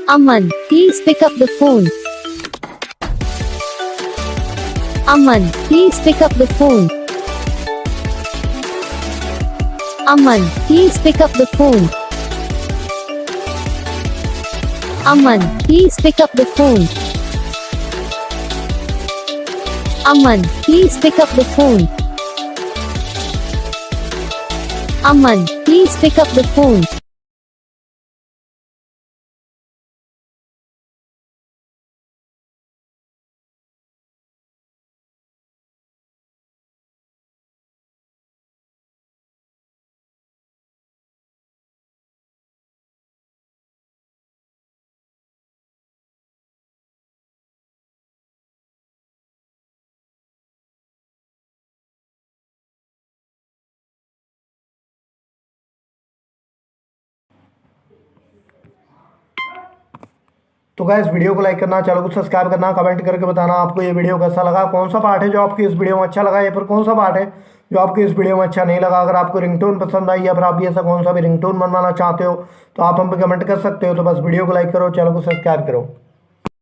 Aman, please pick up the phone. Aman, please pick up the phone. Aman, please pick up the phone. Aman, please pick up the phone. Aman, please pick up the phone. Aman, please pick up the phone. तो guys video को like करना, channel को subscribe करना, comment करके बताना आपको ये video कैसा लगा, कौन सा पार्ट है जो आपको इस वीडियो में अच्छा लगा या फिर कौन सा पार्ट है जो आपको इस वीडियो में अच्छा नहीं लगा। अगर आपको रिंगटोन पसंद आई या फिर आप भी ऐसा कौन सा भी रिंगटोन बनवाना चाहते हो तो आप हम पे कमेंट कर सकते हो। तो बस वीडियो को लाइक करो, चैनल को सब्सक्राइब करो।